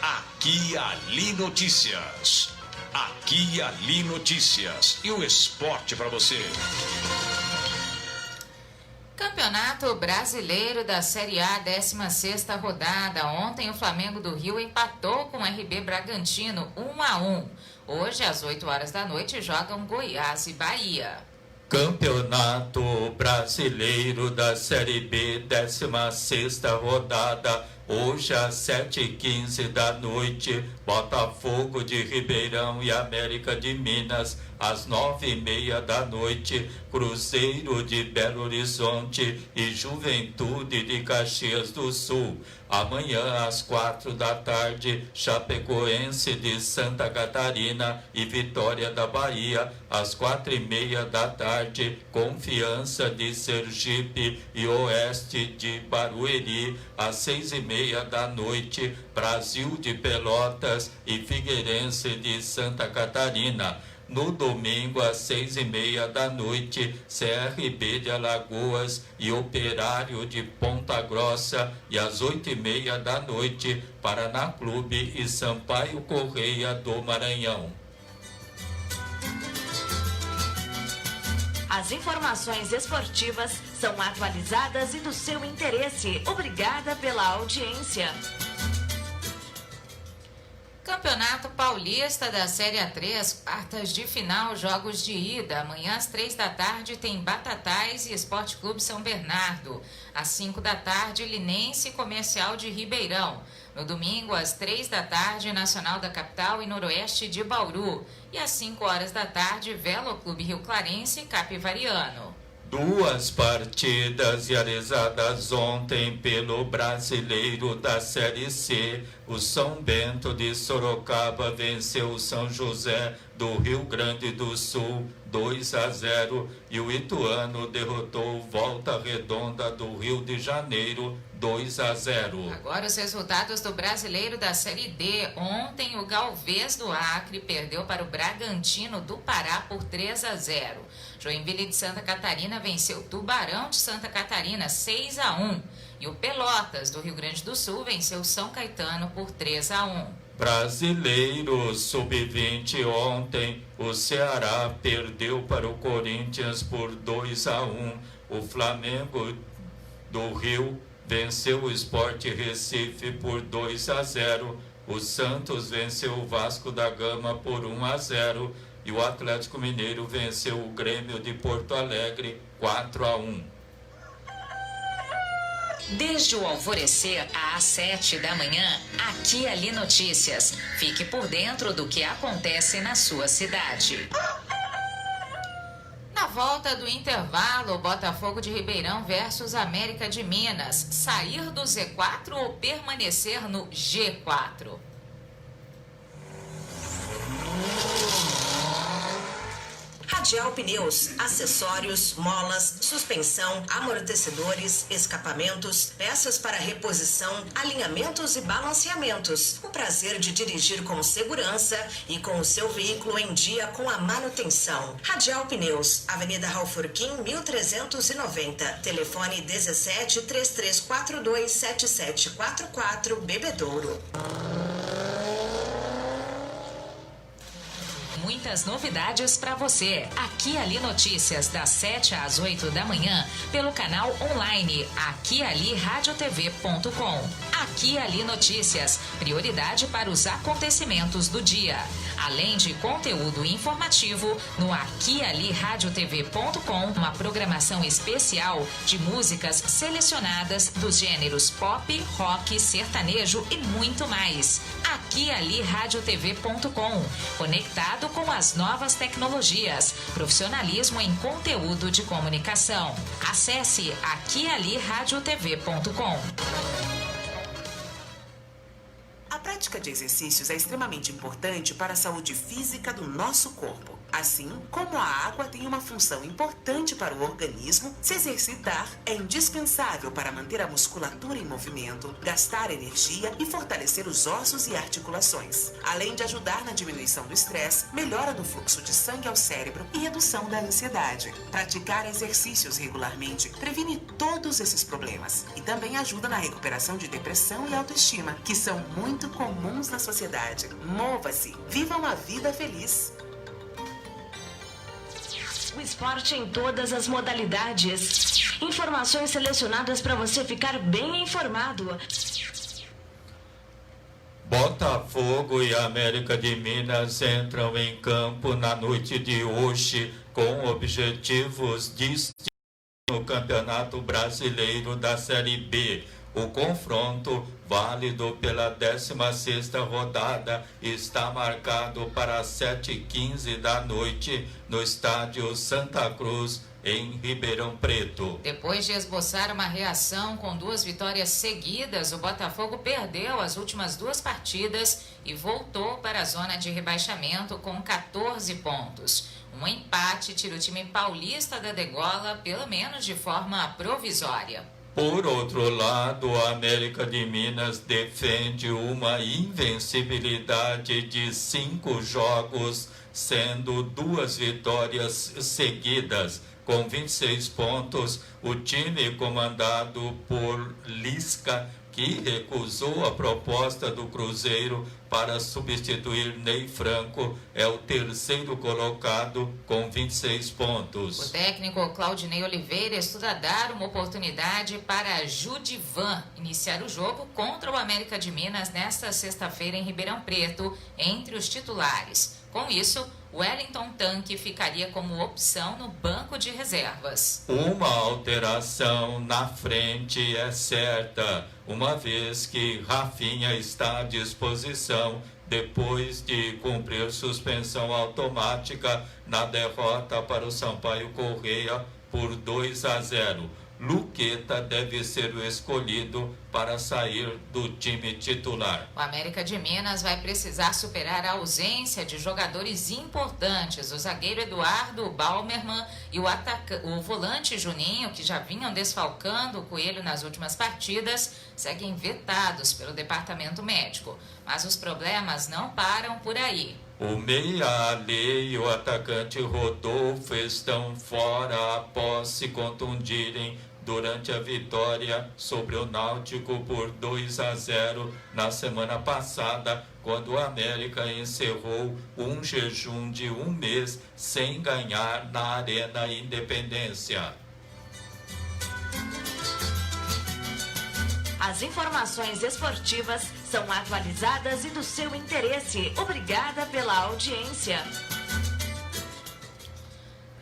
Aqui e Ali Notícias. Aqui e Ali Notícias e o esporte para você. Campeonato Brasileiro da Série A, 16ª rodada. Ontem o Flamengo do Rio empatou com o RB Bragantino 1-1. Hoje, às 8 horas da noite, jogam Goiás e Bahia. Campeonato Brasileiro da Série B, 16ª rodada. Hoje, às 7h15 da noite, Botafogo de Ribeirão e América de Minas. Às 9h30 da noite, Cruzeiro de Belo Horizonte e Juventude de Caxias do Sul. Amanhã, às 4 da tarde, Chapecoense de Santa Catarina e Vitória da Bahia. Às 4h30 da tarde, Confiança de Sergipe e Oeste de Barueri. Às 6h30 da noite, Brasil de Pelotas e Figueirense de Santa Catarina. No domingo, às 6h30 da noite, CRB de Alagoas e Operário de Ponta Grossa. E às 8h30 da noite, Paraná Clube e Sampaio Correia do Maranhão. As informações esportivas são atualizadas e do seu interesse. Obrigada pela audiência. Campeonato Paulista da Série A3, quartas de final, jogos de ida. Amanhã às 3 da tarde tem Batatais e Esporte Clube São Bernardo. Às 5 da tarde, Linense e Comercial de Ribeirão. No domingo, às 3 da tarde, Nacional da Capital e Noroeste de Bauru. E às 5 horas da tarde, Velo Clube Rio Clarense e Capivariano. Duas partidas realizadas ontem pelo Brasileiro da Série C. O São Bento de Sorocaba venceu o São José do Rio Grande do Sul 2-0 e o Ituano derrotou o Volta Redonda do Rio de Janeiro 2-0. Agora os resultados do Brasileiro da Série D. Ontem o Galvez do Acre perdeu para o Bragantino do Pará por 3-0. Joinville de Santa Catarina venceu o Tubarão de Santa Catarina 6-1. E o Pelotas do Rio Grande do Sul venceu o São Caetano por 3-1. Brasileiro Sub-20 ontem, o Ceará perdeu para o Corinthians por 2-1. O Flamengo do Rio venceu o Sport Recife por 2-0. O Santos venceu o Vasco da Gama por 1-0. E o Atlético Mineiro venceu o Grêmio de Porto Alegre 4-1. Desde o alvorecer às 7 da manhã, Aqui e Ali Notícias. Fique por dentro do que acontece na sua cidade. Na volta do intervalo, Botafogo de Ribeirão versus América de Minas. Sair do Z4 ou permanecer no G4? Radial Pneus, acessórios, molas, suspensão, amortecedores, escapamentos, peças para reposição, alinhamentos e balanceamentos. O prazer de dirigir com segurança e com o seu veículo em dia com a manutenção. Radial Pneus, Avenida Raul Furquim, 1390. Telefone 17 3342 7744, Bebedouro. Muitas novidades para você. Aqui e Ali Notícias, das 7 às 8 da manhã, pelo canal online aquialiradiotv.com. Aqui e Ali Notícias, prioridade para os acontecimentos do dia. Além de conteúdo informativo, no aquialiradiotv.com, uma programação especial de músicas selecionadas dos gêneros pop, rock, sertanejo e muito mais. aquialiradiotv.com, conectado com as novas tecnologias, profissionalismo em conteúdo de comunicação. Acesse aquialiradiotv.com. A prática de exercícios é extremamente importante para a saúde física do nosso corpo. Assim como a água tem uma função importante para o organismo, se exercitar é indispensável para manter a musculatura em movimento, gastar energia e fortalecer os ossos e articulações. Além de ajudar na diminuição do estresse, melhora no fluxo de sangue ao cérebro e redução da ansiedade. Praticar exercícios regularmente previne todos esses problemas e também ajuda na recuperação de depressão e autoestima, que são muito comuns na sociedade. Mova-se, viva uma vida feliz. O esporte em todas as modalidades. Informações selecionadas para você ficar bem informado. Botafogo e América de Minas entram em campo na noite de hoje com objetivos distintos no Campeonato Brasileiro da Série B. O confronto, válido pela 16ª rodada, está marcado para as 7h15 da noite no estádio Santa Cruz, em Ribeirão Preto. Depois de esboçar uma reação com 2 vitórias seguidas, o Botafogo perdeu as últimas 2 partidas e voltou para a zona de rebaixamento com 14 pontos. Um empate tira o time paulista da degola, pelo menos de forma provisória. Por outro lado, a América de Minas defende uma invencibilidade de 5 jogos, sendo 2 vitórias seguidas. Com 26 pontos, o time comandado por Lisca, que recusou a proposta do Cruzeiro para substituir Ney Franco, é o terceiro colocado com 26 pontos. O técnico Claudinei Oliveira estuda dar uma oportunidade para Judivan iniciar o jogo contra o América de Minas nesta sexta-feira em Ribeirão Preto, entre os titulares. Com isso, Wellington Tanque ficaria como opção no banco de reservas. Uma alteração na frente é certa, uma vez que Rafinha está à disposição depois de cumprir suspensão automática na derrota para o Sampaio Corrêa por 2-0. Luqueta deve ser o escolhido para sair do time titular. O América de Minas vai precisar superar a ausência de jogadores importantes. O zagueiro Eduardo Balmerman e o volante Juninho, que já vinham desfalcando o Coelho nas últimas partidas, seguem vetados pelo departamento médico. Mas os problemas não param por aí. O meia Ale e o atacante Rodolfo estão fora após se contundirem durante a vitória sobre o Náutico por 2-0 na semana passada, quando o América encerrou um jejum de um mês sem ganhar na Arena Independência. As informações esportivas são atualizadas e do seu interesse. Obrigada pela audiência.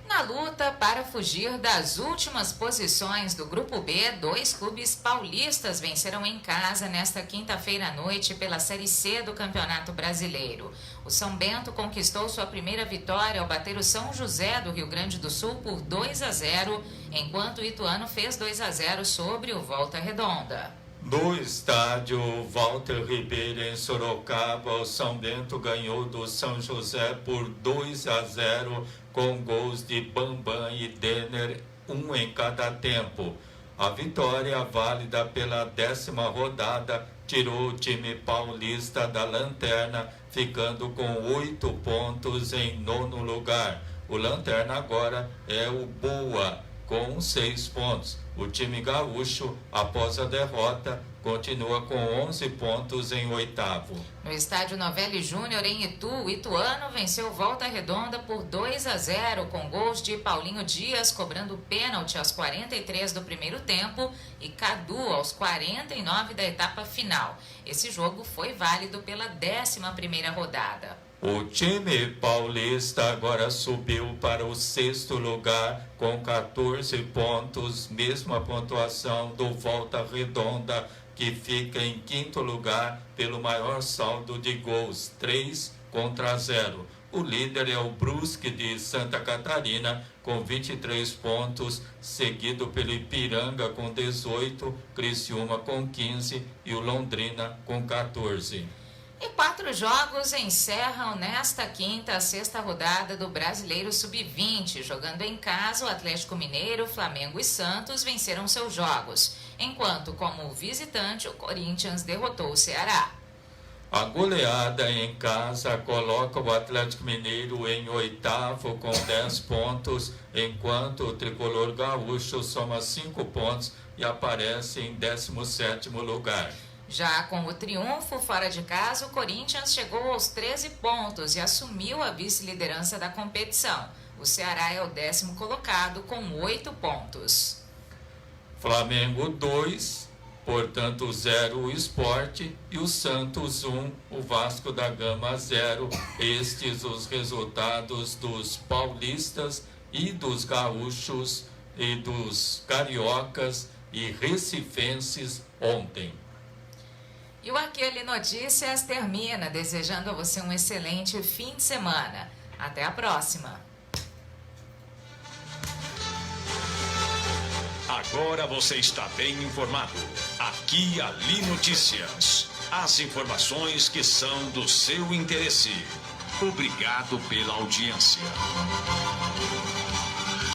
Na luta para fugir das últimas posições do Grupo B, 2 clubes paulistas venceram em casa nesta quinta-feira à noite pela Série C do Campeonato Brasileiro. O São Bento conquistou sua primeira vitória ao bater o São José do Rio Grande do Sul por 2-0, enquanto o Ituano fez 2-0 sobre o Volta Redonda. No estádio Walter Ribeiro, em Sorocaba, o São Bento ganhou do São José por 2-0, com gols de Bambam e Denner, um em cada tempo. A vitória, válida pela 10ª rodada, tirou o time paulista da lanterna, ficando com 8 pontos em 9º lugar. O lanterna agora é o Boa, com 6 pontos. O time gaúcho, após a derrota, continua com 11 pontos em 8º. No estádio Novelli Júnior, em Itu, o Ituano venceu Volta Redonda por 2-0, com gols de Paulinho Dias, cobrando pênalti aos 43 do primeiro tempo, e Cadu aos 49 da etapa final. Esse jogo foi válido pela 11ª rodada. O time paulista agora subiu para o 6º lugar com 14 pontos, mesma pontuação do Volta Redonda, que fica em 5º lugar pelo maior saldo de gols, 3-0. O líder é o Brusque de Santa Catarina, com 23 pontos, seguido pelo Ipiranga com 18, Criciúma com 15 e o Londrina com 14. E 4 jogos encerram nesta quinta a 6ª rodada do Brasileiro Sub-20. Jogando em casa, o Atlético Mineiro, Flamengo e Santos venceram seus jogos, enquanto, como visitante, o Corinthians derrotou o Ceará. A goleada em casa coloca o Atlético Mineiro em 8º com 10 pontos, enquanto o tricolor gaúcho soma 5 pontos e aparece em 17º lugar. Já com o triunfo fora de casa, o Corinthians chegou aos 13 pontos e assumiu a vice-liderança da competição. O Ceará é o 10º colocado com 8 pontos. Flamengo 2, portanto 0 o Sport, e o Santos 1, o Vasco da Gama 0. Estes os resultados dos paulistas e dos gaúchos e dos cariocas e recifenses ontem. E o Aquele Notícias termina desejando a você um excelente fim de semana. Até a próxima. Agora você está bem informado. Aqui Ali Notícias. As informações que são do seu interesse. Obrigado pela audiência.